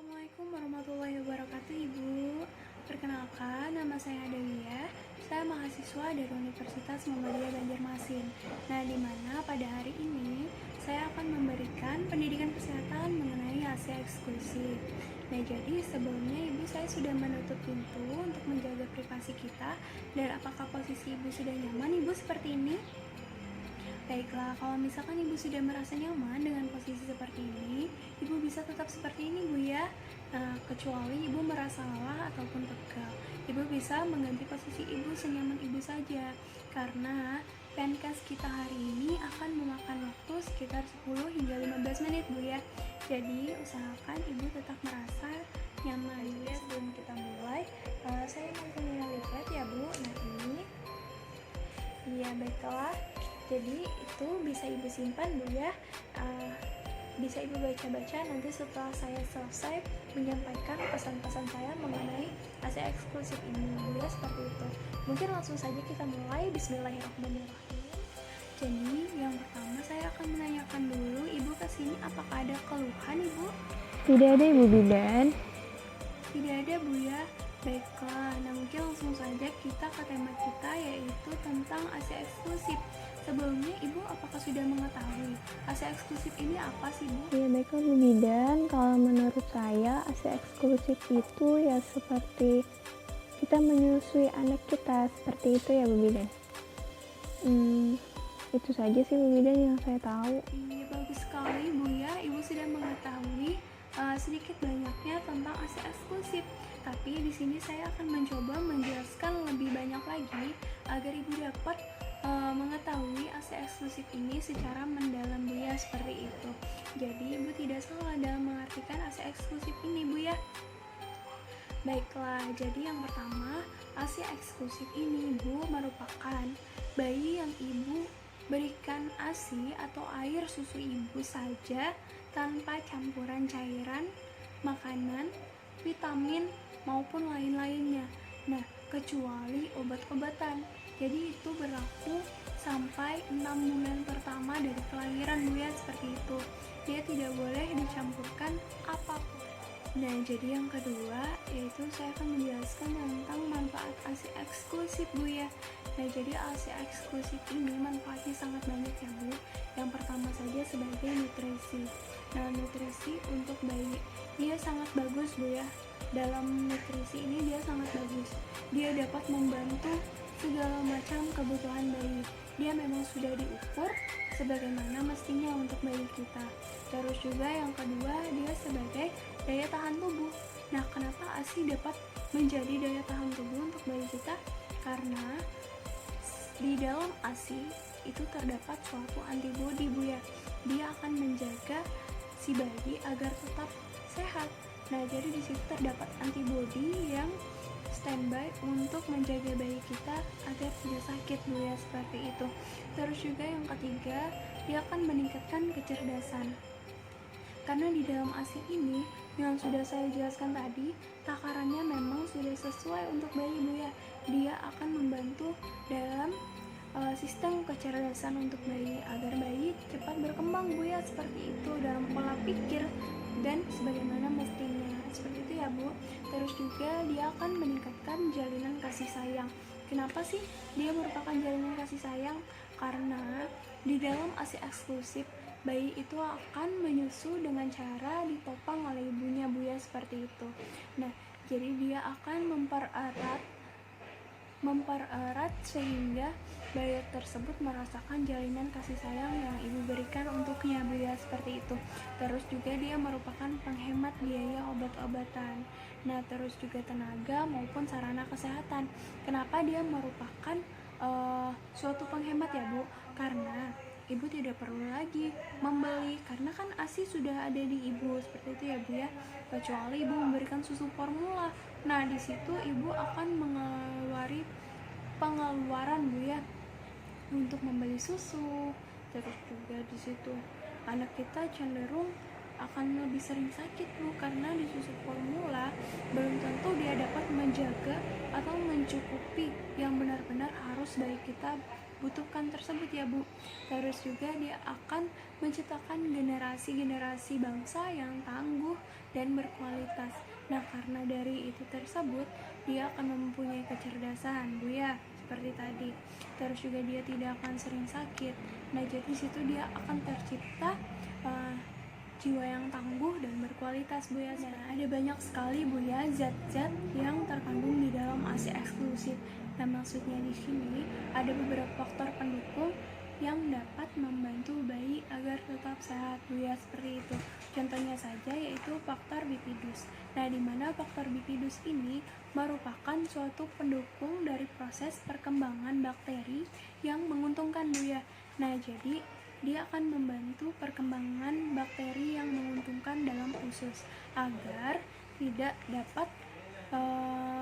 Assalamualaikum warahmatullahi wabarakatuh, Ibu. Perkenalkan, nama saya Adawiyah. Saya mahasiswa dari Universitas Muhammadiyah Banjarmasin. Nah, di mana pada hari ini saya akan memberikan pendidikan kesehatan mengenai ASI eksklusif. Nah, jadi sebelumnya Ibu saya sudah menutup pintu untuk menjaga privasi kita. Dan apakah posisi Ibu sudah nyaman, Ibu seperti ini? Baiklah, kalau misalkan Ibu sudah merasa nyaman dengan posisi seperti ini, Ibu bisa tetap seperti ini, Bu ya. Nah, kecuali Ibu merasa lelah ataupun pegal, Ibu bisa mengganti posisi Ibu senyaman Ibu saja. Karena pencast kita hari ini akan memakan waktu sekitar 10 hingga 15 menit, Bu ya. Jadi, usahakan Ibu tetap merasa nyaman. Ya, sebelum kita mulai, saya mempunyai leaflet ya, Bu. Nah, ini. Iya, baiklah. Jadi itu bisa Ibu simpan, Bu ya. Bisa Ibu baca-baca nanti setelah saya selesai menyampaikan pesan-pesan saya mengenai ASI eksklusif ini, Bu ya, seperti itu. Mungkin langsung saja kita mulai. Bismillahirrahmanirrahim. Jadi yang pertama saya akan menanyakan dulu, Ibu kesini apakah ada keluhan, Ibu? Tidak ada, Ibu Bidan. Tidak ada, Bu ya. Baiklah, nah mungkin langsung saja kita ke tema kita, yaitu tentang ASI eksklusif. Sebelumnya Ibu apakah sudah mengetahui ASI eksklusif ini apa sih, Bu? Ya, baiklah, Bu Bidan. Kalau menurut saya ASI eksklusif itu ya seperti kita menyusui anak kita, seperti itu ya, Bu Bidan. Itu saja sih, Bu Bidan, yang saya tahu. Iya, bagus sekali, Bu ya. Ibu sudah mengetahui sedikit banyaknya tentang ASI eksklusif. Tapi di sini saya akan mencoba menjelaskan lebih banyak lagi agar Ibu dapat mengetahui ASI eksklusif ini secara mendalam, Bu ya, seperti itu. Jadi Ibu tidak salah dalam mengartikan ASI eksklusif ini, Bu ya. Baiklah, jadi yang pertama, ASI eksklusif ini, Bu, merupakan bayi yang Ibu berikan ASI atau air susu Ibu saja tanpa campuran cairan, makanan, vitamin, maupun lain-lainnya. Nah, kecuali obat-obatan. Jadi itu berlaku sampai 6 bulan pertama dari kelahiran, Bu ya, seperti itu. Dia tidak boleh dicampurkan apapun. Nah, jadi yang kedua yaitu saya akan menjelaskan tentang manfaat ASI eksklusif, Bu ya. Nah, jadi ASI eksklusif ini manfaatnya sangat banyak ya, Bu. Yang pertama saja sebagai nutrisi. Nah, nutrisi untuk bayi dia sangat bagus, Bu ya. Dalam nutrisi ini dia sangat bagus. Dia dapat membantu segala macam kebutuhan bayi. Dia memang sudah diukur sebagaimana mestinya untuk bayi kita. Terus juga yang kedua, dia sebagai daya tahan tubuh. Nah, kenapa ASI dapat menjadi daya tahan tubuh untuk bayi kita? Karena di dalam ASI itu terdapat suatu antibodi, Bu ya. Dia akan menjaga si bayi agar tetap sehat. Nah, jadi di situ terdapat antibodi yang standby untuk menjaga bayi kita agar tidak sakit, Bu ya, seperti itu. Terus juga yang ketiga, dia akan meningkatkan kecerdasan. Karena di dalam ASI ini yang sudah saya jelaskan tadi, takarannya memang sudah sesuai untuk bayi, Bu ya. Dia akan membantu dalam sistem kecerdasan untuk bayi agar bayi cepat berkembang, Bu ya, seperti itu, dalam pola pikir dan sebagaimana mestinya, seperti itu ya, Bu. Terus juga dia akan meningkatkan jalinan kasih sayang. Kenapa sih dia merupakan jalinan kasih sayang? Karena di dalam ASI eksklusif bayi itu akan menyusu dengan cara ditopang oleh ibunya, Bu ya, seperti itu. Nah, jadi dia akan mempererat sehingga bayi tersebut merasakan jalinan kasih sayang yang ibu berikan untuknya, Bu ya, seperti itu. Terus juga dia merupakan penghemat biaya obat-obatan. Nah, terus juga tenaga maupun sarana kesehatan. Kenapa dia merupakan suatu penghemat ya, Bu? Karena ibu tidak perlu lagi membeli, karena kan ASI sudah ada di ibu, seperti itu ya, Bu ya. Kecuali ibu memberikan susu formula. Nah, di situ ibu akan mengeluari pengeluaran, Bu ya, untuk membeli susu. Terus juga di situ anak kita cenderung akan lebih sering sakit, Bu, karena di susu formula belum tentu dia dapat menjaga atau mencukupi yang benar-benar harus bayi kita butuhkan tersebut ya Bu. Terus juga dia akan menciptakan generasi-generasi bangsa yang tangguh dan berkualitas. Nah, karena dari itu tersebut dia akan mempunyai kecerdasan Bu ya, seperti tadi. Terus juga dia tidak akan sering sakit. Nah, jadi situ dia akan tercipta jiwa yang tangguh dan berkualitas Bu ya. Nah, ada banyak sekali Bu ya zat-zat yang terkandung di dalam ASI eksklusif. Nah, maksudnya di sini ada beberapa faktor pendukung yang dapat membantu bayi agar tetap sehat Bu ya, seperti itu. Contohnya saja yaitu faktor bipidus. Nah, di mana faktor bipidus ini merupakan suatu pendukung dari proses perkembangan bakteri yang menguntungkan Bu ya. Nah, jadi dia akan membantu perkembangan bakteri yang menguntungkan dalam usus agar tidak dapat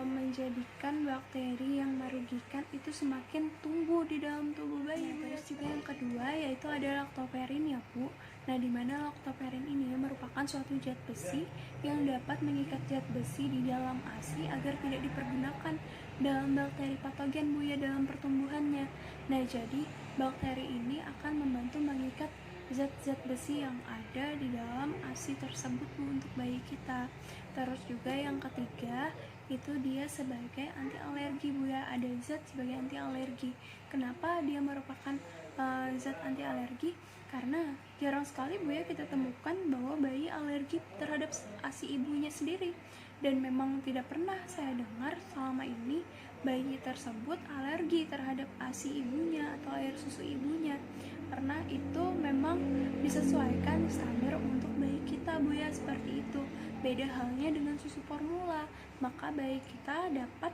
menjadikan bakteri yang merugikan itu semakin tumbuh di dalam tubuh bayi. Nah, terus juga yang kedua yaitu ada laktoferin ya Bu. Nah, di mana laktoferin ini merupakan suatu zat besi yang dapat mengikat zat besi di dalam ASI agar tidak dipergunakan dalam bakteri patogen Bu ya dalam pertumbuhannya. Nah, jadi bakteri ini akan membantu mengikat zat-zat besi yang ada di dalam ASI tersebut Bu untuk bayi kita. Terus juga yang ketiga itu dia sebagai anti alergi Bu ya, ada zat sebagai anti alergi. Kenapa dia merupakan zat anti alergi? Karena jarang sekali Bu ya kita temukan bahwa bayi alergi terhadap ASI ibunya sendiri, dan memang tidak pernah saya dengar selama ini bayi tersebut alergi terhadap ASI ibunya atau air susu ibunya, karena itu memang disesuaikan standar untuk bayi kita Bu ya, seperti itu. Beda halnya dengan susu formula, maka bayi kita dapat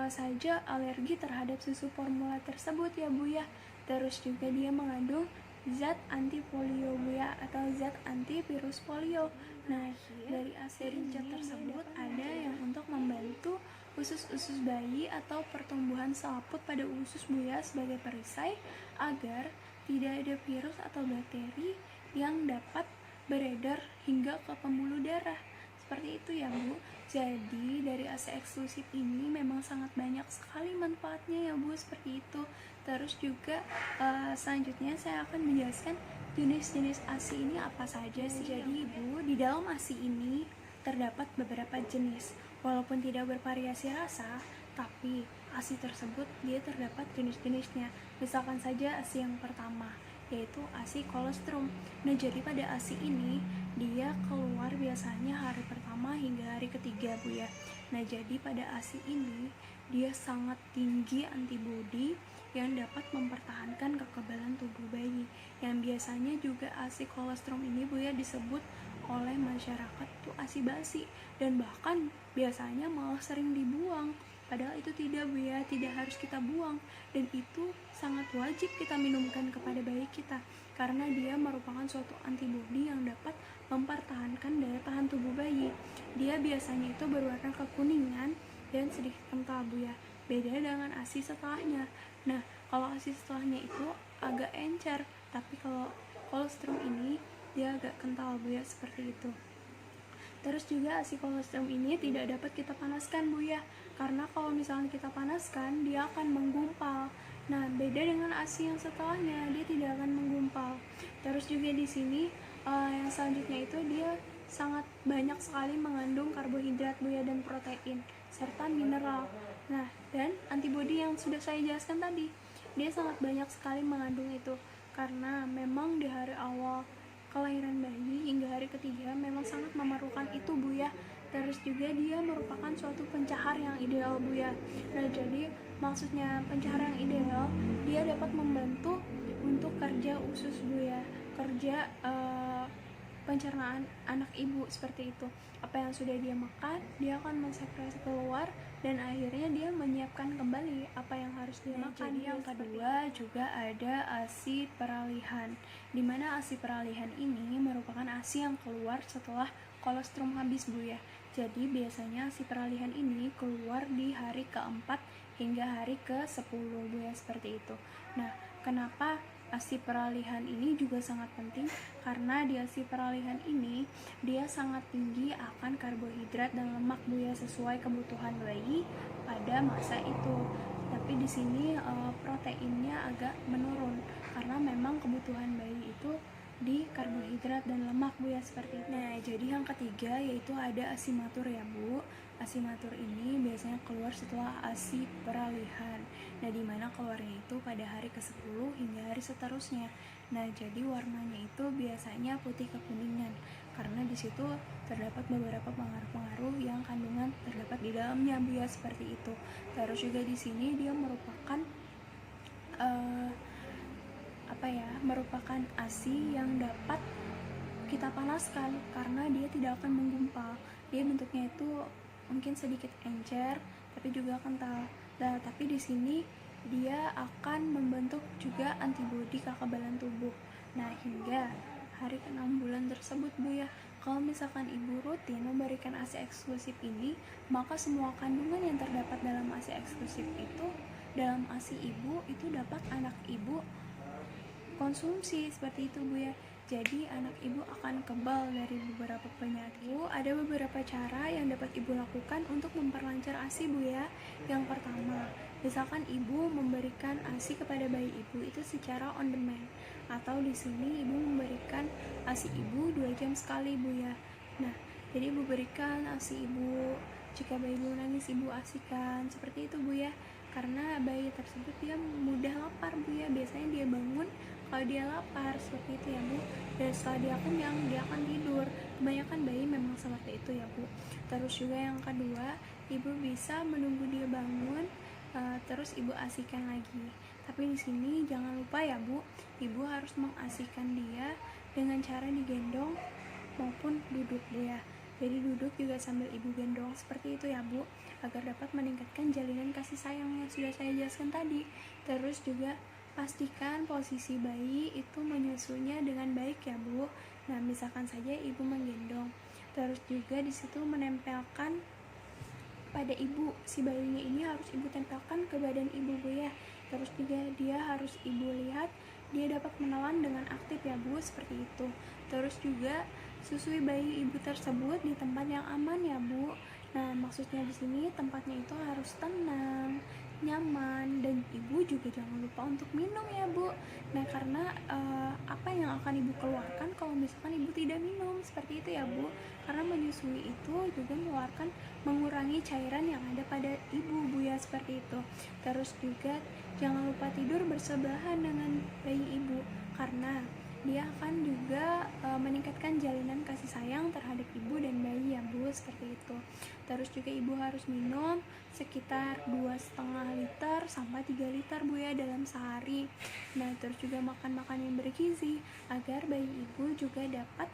saja alergi terhadap susu formula tersebut ya Bu ya. Terus juga dia mengandung zat anti polio Bu ya, atau zat anti virus polio. Nah, dari ASI zat tersebut ada yang untuk membantu usus-usus bayi atau pertumbuhan selaput pada usus Bu ya sebagai perisai agar tidak ada virus atau bakteri yang dapat beredar hingga ke pembuluh darah. Seperti itu ya Bu. Jadi dari ASI eksklusif ini memang sangat banyak sekali manfaatnya ya Bu, seperti itu. Terus juga selanjutnya saya akan menjelaskan jenis-jenis ASI ini apa saja sih. Jadi Bu, di dalam ASI ini terdapat beberapa jenis. Walaupun tidak bervariasi rasa, tapi ASI tersebut dia terdapat jenis-jenisnya. Misalkan saja ASI yang pertama, yaitu ASI kolostrum. Nah, jadi pada ASI ini dia keluar biasanya hari pertama hingga hari ketiga Bu ya. Nah, jadi pada ASI ini dia sangat tinggi antibodi yang dapat mempertahankan kekebalan tubuh bayi. Yang biasanya juga ASI kolostrum ini Bu ya disebut oleh masyarakat tuh ASI basi, dan bahkan biasanya malah sering dibuang. Padahal itu tidak Bu ya, tidak harus kita buang, dan itu sangat wajib kita minumkan kepada bayi kita karena dia merupakan suatu antibodi yang dapat mempertahankan daya tahan tubuh bayi. Dia biasanya itu berwarna kekuningan dan sedikit kental Bu ya, beda dengan ASI setelahnya. Nah, kalau ASI setelahnya itu agak encer, tapi kalau kolostrum ini dia agak kental Bu ya, seperti itu. Terus juga ASI kolostrum ini tidak dapat kita panaskan Bu ya, karena kalau misalnya kita panaskan dia akan menggumpal. Nah, beda dengan ASI yang setelahnya, dia tidak akan menggumpal. Terus juga di sini yang selanjutnya itu dia sangat banyak sekali mengandung karbohidrat Bu ya, dan protein serta mineral. Nah, dan antibodi yang sudah saya jelaskan tadi, dia sangat banyak sekali mengandung itu, karena memang di hari awal kelahiran bayi hingga hari ketiga memang sangat memerlukan itu Bu ya. Terus juga dia merupakan suatu pencahar yang ideal Bu ya. Nah, jadi maksudnya pencahar yang ideal, dia dapat membantu untuk kerja usus Bu ya, kerja pencernaan anak ibu, seperti itu. Apa yang sudah dia makan, dia akan mensekresi keluar, dan akhirnya dia menyiapkan kembali apa yang harus dia makan. Jadi yang kedua juga ada ASI peralihan, dimana ASI peralihan ini merupakan ASI yang keluar setelah kolostrum habis Bu ya. Jadi biasanya ASI peralihan ini keluar di hari keempat hingga hari ke-10 Bu ya, seperti itu. Nah, kenapa ASI peralihan ini juga sangat penting? Karena di ASI peralihan ini dia sangat tinggi akan karbohidrat dan lemak Bu ya, sesuai kebutuhan bayi pada masa itu. Tapi tapi di sini proteinnya agak menurun karena memang kebutuhan bayi itu di karbohidrat dan lemak Bu ya, seperti itu. Nah, jadi yang ketiga yaitu ada asimatur ya Bu. Asimatur ini biasanya keluar setelah ASI peralihan. Nah, dimana keluarnya itu pada hari ke-10 hingga hari seterusnya. Nah, jadi warnanya itu biasanya putih kekuningan karena di situ terdapat beberapa pengaruh-pengaruh yang kandungan terdapat di dalamnya Bu ya, seperti itu. Terus juga di sini dia merupakan merupakan ASI yang dapat kita panaskan karena dia tidak akan menggumpal. Dia bentuknya itu mungkin sedikit encer tapi juga kental. Nah, tapi di sini dia akan membentuk juga antibodi kekebalan tubuh. Nah, hingga hari ke-6 bulan tersebut Bu ya, kalau misalkan ibu rutin memberikan ASI eksklusif ini, maka semua kandungan yang terdapat dalam ASI eksklusif itu dalam ASI ibu itu dapat anak ibu konsumsi, seperti itu Bu ya. Jadi anak ibu akan kebal dari beberapa penyakit. Ada beberapa cara yang dapat ibu lakukan untuk memperlancar ASI Bu ya. Yang pertama, misalkan ibu memberikan ASI kepada bayi ibu itu secara on demand, atau di sini ibu memberikan ASI ibu 2 jam sekali Bu ya. Nah, jadi ibu berikan ASI ibu, jika bayi ibu nangis ibu asikan, seperti itu Bu ya. Karena bayi tersebut dia mudah lapar Bu ya, biasanya dia bangun kalau dia lapar, seperti itu ya Bu. Dan setelah dia kenyang dia akan tidur. Kebanyakan bayi memang seperti itu ya Bu. Terus juga yang kedua, ibu bisa menunggu dia bangun, terus ibu asikan lagi. Tapi di sini jangan lupa ya Bu, ibu harus mengasihkan dia dengan cara digendong maupun duduk Bu ya. Jadi duduk juga sambil ibu gendong, seperti itu ya Bu, agar dapat meningkatkan jalinan kasih sayang yang sudah saya jelaskan tadi. Terus juga pastikan posisi bayi itu menyusunya dengan baik ya Bu. Nah, misalkan saja ibu menggendong, terus juga di situ menempelkan pada ibu, si bayinya ini harus ibu tempelkan ke badan ibu Bu ya. Terus juga dia harus ibu lihat dia dapat menelan dengan aktif ya Bu, seperti itu. Terus juga susui bayi ibu tersebut di tempat yang aman ya Bu. Nah, maksudnya di sini tempatnya itu harus tenang, nyaman, dan ibu juga jangan lupa untuk minum ya Bu. Nah, karena apa yang akan ibu keluarkan kalau misalkan ibu tidak minum, seperti itu ya Bu. Karena menyusui itu juga mengurangi cairan yang ada pada ibu Bu ya, seperti itu. Terus juga jangan lupa tidur bersebelahan dengan bayi ibu, karena dia akan juga meningkatkan jalinan kasih sayang terhadap ibu dan bayi ya Bu, seperti itu. Terus juga ibu harus minum sekitar 2,5 liter sampai 3 liter Bu ya dalam sehari. Nah, terus juga makan makanan yang bergizi agar bayi ibu juga dapat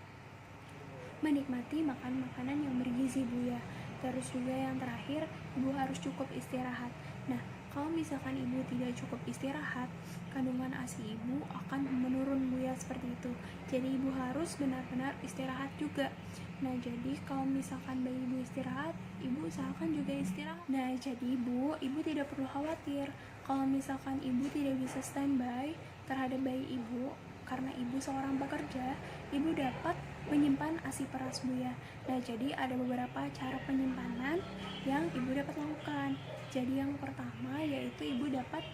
menikmati makan makanan yang bergizi Bu ya. Terus juga yang terakhir, ibu harus cukup istirahat. Nah, kalau misalkan ibu tidak cukup istirahat, kandungan ASI ibu akan menurun Bu ya, seperti itu. Jadi ibu harus benar-benar istirahat juga. Nah, jadi kalau misalkan bayi ibu istirahat, ibu usahakan juga istirahat. Nah, jadi ibu tidak perlu khawatir kalau misalkan ibu tidak bisa standby terhadap bayi ibu, karena ibu seorang pekerja, ibu dapat menyimpan ASI peras Bu ya. Nah, jadi ada beberapa cara penyimpanan yang ibu dapat lakukan. Jadi yang pertama yaitu ibu dapat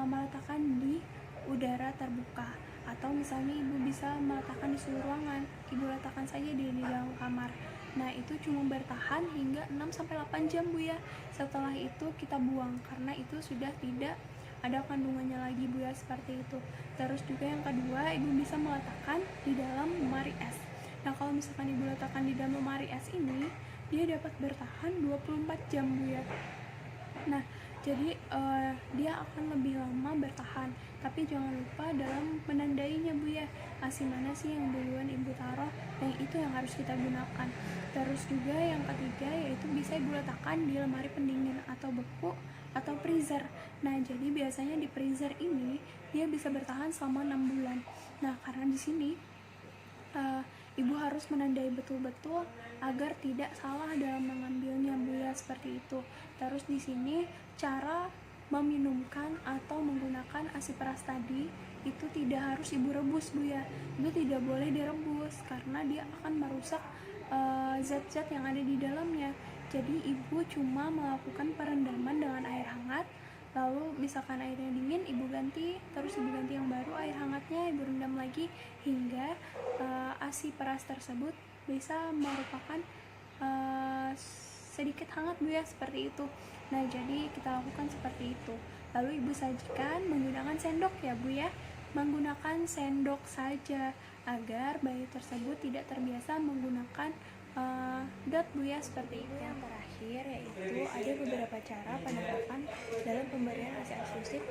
meletakkan di udara terbuka, atau misalnya ibu bisa meletakkan di suhu ruangan, ibu letakkan saja di dalam kamar. Nah, itu cuma bertahan hingga 6-8 jam Bu ya. Setelah itu kita buang karena itu sudah tidak ada kandungannya lagi Bu ya, seperti itu. Terus juga yang kedua, ibu bisa meletakkan di dalam lemari es. Nah, kalau misalkan ibu letakkan di dalam lemari es ini, dia dapat bertahan 24 jam Bu ya. Nah, jadi dia akan lebih lama bertahan, tapi jangan lupa dalam menandainya Bu ya, ASI mana sih yang duluan ibu taruh, yang itu yang harus kita gunakan. Terus juga yang ketiga yaitu bisa ibu letakkan di lemari pendingin atau beku atau freezer. Nah, jadi biasanya di freezer ini dia bisa bertahan selama 6 bulan. Nah, karena di sini ibu harus menandai betul-betul agar tidak salah dalam mengambilnya Bu ya, seperti itu. Terus di sini cara meminumkan atau menggunakan ASI peras tadi itu tidak harus ibu rebus Bu ya. Ibu tidak boleh direbus karena dia akan merusak zat-zat yang ada di dalamnya. Jadi ibu cuma melakukan perendaman dengan air hangat, Lalu misalkan airnya dingin, ibu ganti, terus ibu ganti yang baru, air hangatnya ibu rendam lagi hingga ASI peras tersebut bisa merupakan sedikit hangat Bu ya, seperti itu. Nah, jadi kita lakukan seperti itu. Lalu ibu sajikan menggunakan sendok ya Bu ya, menggunakan sendok saja agar bayi tersebut tidak terbiasa menggunakan dot Bu ya, seperti itu. Yang terakhir yaitu ada beberapa cara penerapan dalam pemberian ASI eksklusif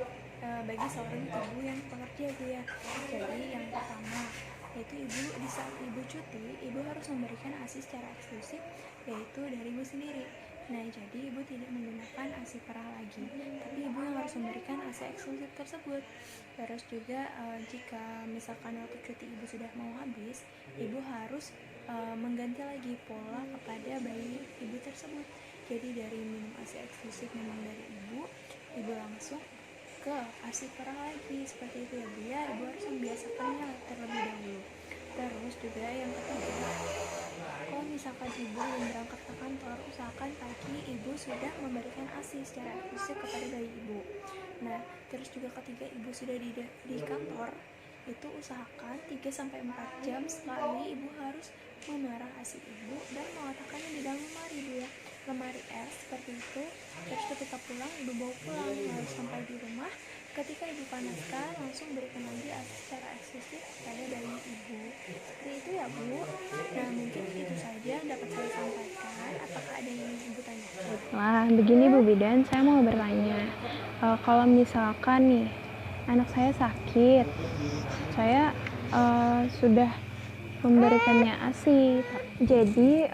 bagi seorang ibu yang pekerja Bu ya. Jadi yang pertama yaitu di saat ibu cuti, ibu harus memberikan ASI secara eksklusif yaitu dari ibu sendiri. Nah, jadi ibu tidak menggunakan ASI perah lagi, tapi ibu yang harus memberikan ASI eksklusif tersebut. Terus juga jika misalkan waktu cuti ibu sudah mau habis, ibu harus mengganti lagi pola kepada bayi ibu tersebut. Jadi dari minum ASI eksklusif memang dari ibu langsung ke ASI perah lagi, seperti itu ya Bu ya. Ibu harus membiasakannya terlebih dahulu. Terus juga yang ketiga, kalau misalkan ibu belum berangkat ke kantor, usahakan pagi ibu sudah memberikan ASI secara eksklusif kepada bayi ibu. Nah, terus juga ketiga ibu sudah di kantor, itu usahakan 3-4 jam sekali ibu harus memerah ASI ibu dan meletakkannya di dalam lemari Bu ya, lemari es seperti itu. Terus ketika pulang ibu bawa pulang, harus sampai di rumah ketika ibu panaskan langsung berikan lagi ASI secara eksklusif kepada bayi ibu, seperti itu ya Bu. Nah, mungkin itu saja yang dapat saya sampaikan. Apakah ada yang ingin ibu tanyakan? Wah, begini Bu Bidan, saya mau bertanya, kalau misalkan nih anak saya sakit, saya sudah memberikannya ASI, jadi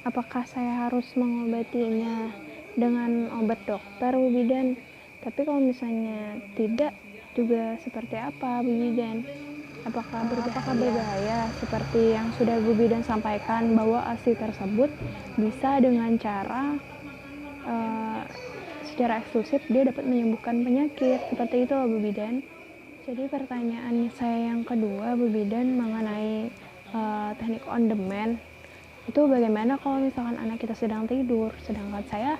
apakah saya harus mengobatinya dengan obat dokter Bu Bidan? Tapi kalau misalnya tidak, juga seperti apa Bu Bidan? Apakah berbahaya seperti yang sudah Bu Bidan sampaikan bahwa ASI tersebut bisa dengan cara secara eksklusif dia dapat menyembuhkan penyakit, seperti itu Bu Bidan. Jadi pertanyaan saya yang kedua Bu Bidan mengenai teknik on demand, itu bagaimana kalau misalkan anak kita sedang tidur sedangkan saya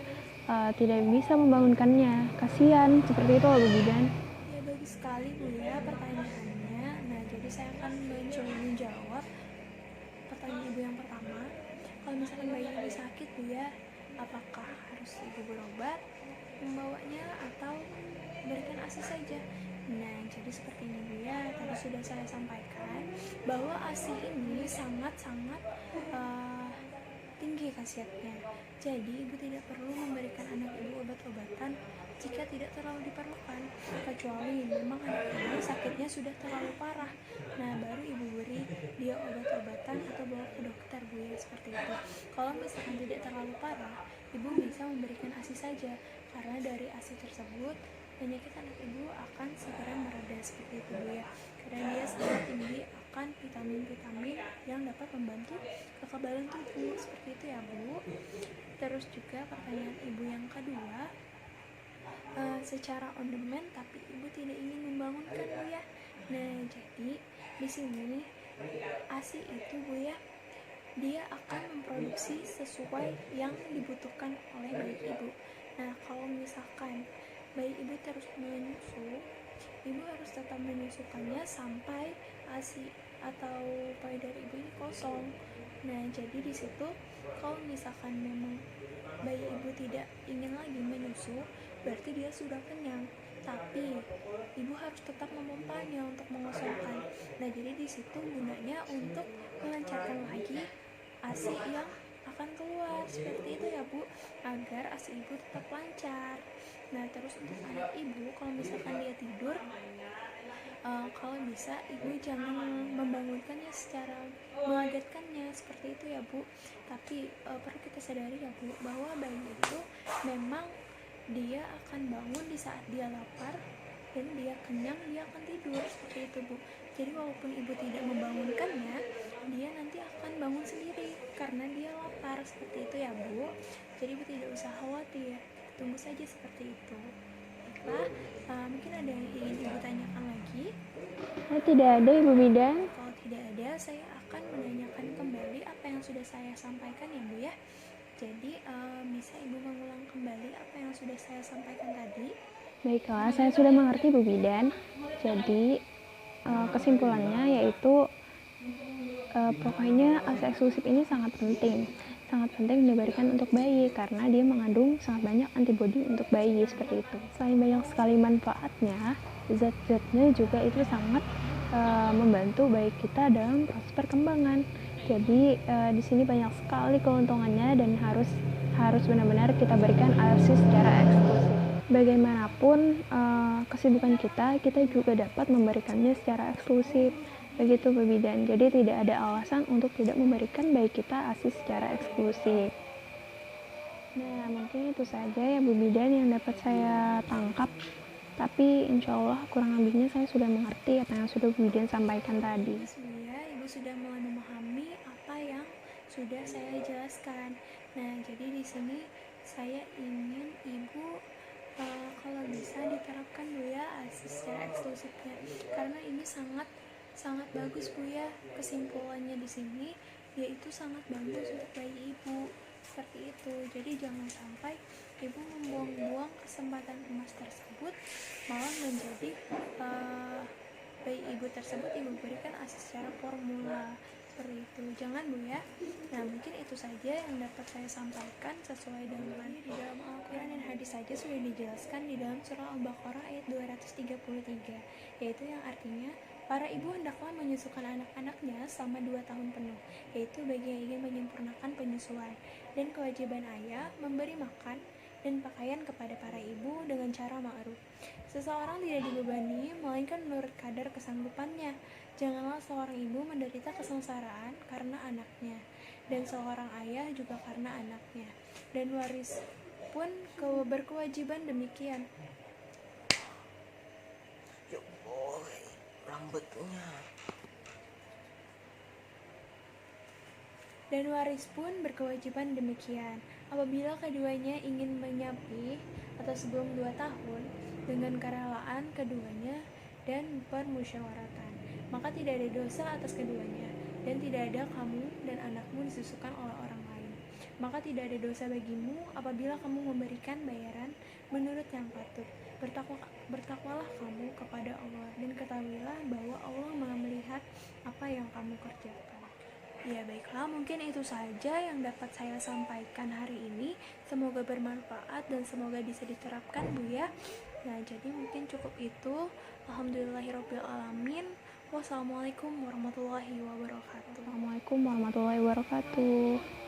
tidak bisa membangunkannya, kasihan, seperti itu Bu Bidan. Ya, bagus sekali Bu ya pertanyaannya. Nah, jadi saya akan mencoba menjawab pertanyaan ibu yang pertama. Kalau misalkan bayi ibu sakit Bu ya, apakah harus ibu berobat, membawanya, atau berikan ASI saja? Nah, jadi seperti ini Bu ya, tadi sudah saya sampaikan bahwa ASI ini sangat-sangat tinggi khasiatnya. Jadi ibu tidak perlu memberikan anak ibu obat-obatan jika tidak terlalu diperlukan, kecuali memang anak ibu sakitnya sudah terlalu parah. Nah, baru ibu beri dia obat-obatan atau bawa ke dokter Bu ya, seperti itu. Kalau misalkan tidak terlalu parah, ibu bisa memberikan ASI saja, karena dari ASI tersebut penyakit anak ibu akan segera mereda, seperti itu Bu ya, karena dia sangat tinggi akan vitamin-vitamin yang dapat membantu kekebalan tubuh, seperti itu ya Bu. Terus juga pertanyaan ibu yang kedua, secara on demand tapi ibu tidak ingin membangunkan Bu ya. Nah, jadi di sini ASI itu Bu ya, dia akan memproduksi sesuai yang dibutuhkan oleh bayi ibu. Nah, kalau misalkan bayi ibu terus menyusu, ibu harus tetap menyusukannya sampai ASI atau payudara ibu ini kosong. Nah, jadi di situ kalau misalkan memang bayi ibu tidak ingin lagi menyusu, berarti dia sudah kenyang, tapi ibu harus tetap memompanya untuk mengosongkan. Nah, jadi di situ gunanya untuk melancarkan lagi ASI yang akan keluar, seperti itu ya Bu, agar ASI ibu tetap lancar. Nah, terus untuk anak ibu, kalau misalkan dia tidur, kalau bisa ibu jangan membangunkannya secara mengagetkannya, seperti itu ya Bu. Tapi perlu kita sadari ya Bu, bahwa bayi itu memang dia akan bangun di saat dia lapar dan dia kenyang, dia akan tidur, seperti itu Bu. Jadi walaupun ibu tidak membangunkannya, dia nanti akan bangun sendiri karena dia lapar, seperti itu ya Bu. Jadi ibu tidak usah khawatir, tunggu saja seperti itu. Baiklah, mungkin ada yang ingin ibu tanyakan lagi? Tidak ada Ibu Bidan. Kalau tidak ada, saya akan menanyakan kembali apa yang sudah saya sampaikan ya Bu ya. Jadi bisa Ibu mengulang kembali apa yang sudah saya sampaikan tadi? Baiklah, saya sudah mengerti Bu Bidan. Jadi kesimpulannya yaitu pokoknya ASI eksklusif ini sangat penting diberikan untuk bayi karena dia mengandung sangat banyak antibodi untuk bayi seperti itu. Selain banyak sekali manfaatnya, zat-zatnya juga itu sangat membantu bayi kita dalam proses perkembangan. Jadi di sini banyak sekali keuntungannya dan harus benar-benar kita berikan ASI secara eksklusif. Bagaimanapun kesibukan kita juga dapat memberikannya secara eksklusif. Begitu Bu Bidan. Jadi tidak ada alasan untuk tidak memberikan bayi kita ASI secara eksklusif. Nah, mungkin itu saja ya Bu Bidan yang dapat saya tangkap. Tapi insya Allah kurang lebihnya saya sudah mengerti apa yang sudah Bu Bidan sampaikan tadi. Ya, Ibu sudah mulai memahami apa yang sudah saya jelaskan. Nah, jadi di sini saya ingin Ibu kalau bisa diterapkan Bu ya ASI secara eksklusifnya, karena ini sangat bagus Bu ya. Kesimpulannya di sini yaitu sangat bagus untuk bayi Ibu seperti itu. Jadi jangan sampai Ibu membuang-buang kesempatan emas tersebut, malah menjadi bayi Ibu tersebut Ibu berikan ASI secara formula seperti itu. Jangan Bu ya. Nah, mungkin itu saja yang dapat saya sampaikan sesuai dengan di dalam Al-Quran dan hadis saja sudah dijelaskan di dalam surah Al-Baqarah ayat 233, yaitu yang artinya para ibu hendaklah menyusukan anak-anaknya selama 2 tahun penuh, yaitu bagi yang ingin menyempurnakan penyusuan. Dan kewajiban ayah memberi makan dan pakaian kepada para ibu dengan cara ma'ruf. Seseorang tidak dibebani, melainkan menurut kadar kesanggupannya. Janganlah seorang ibu menderita kesengsaraan karena anaknya, dan seorang ayah juga karena anaknya. Dan waris pun berkewajiban demikian. Ya boy, rambutnya. Dan waris pun berkewajiban demikian. Apabila keduanya ingin menyapi atau sebelum 2 tahun dengan kerelaan keduanya dan permusyawaratan, maka tidak ada dosa atas keduanya, dan tidak ada kamu dan anakmu disusukan oleh orang lain. Maka tidak ada dosa bagimu apabila kamu memberikan bayaran menurut yang patut. Bertakwalah kamu kepada Allah, dan ketahuilah bahwa Allah Maha melihat apa yang kamu kerjakan. Ya baiklah, mungkin itu saja yang dapat saya sampaikan hari ini. Semoga bermanfaat dan semoga bisa diterapkan Bu ya. Nah, jadi mungkin cukup itu. Alhamdulillahirrabbilalamin. Wassalamualaikum warahmatullahi wabarakatuh. Assalamualaikum warahmatullahi wabarakatuh.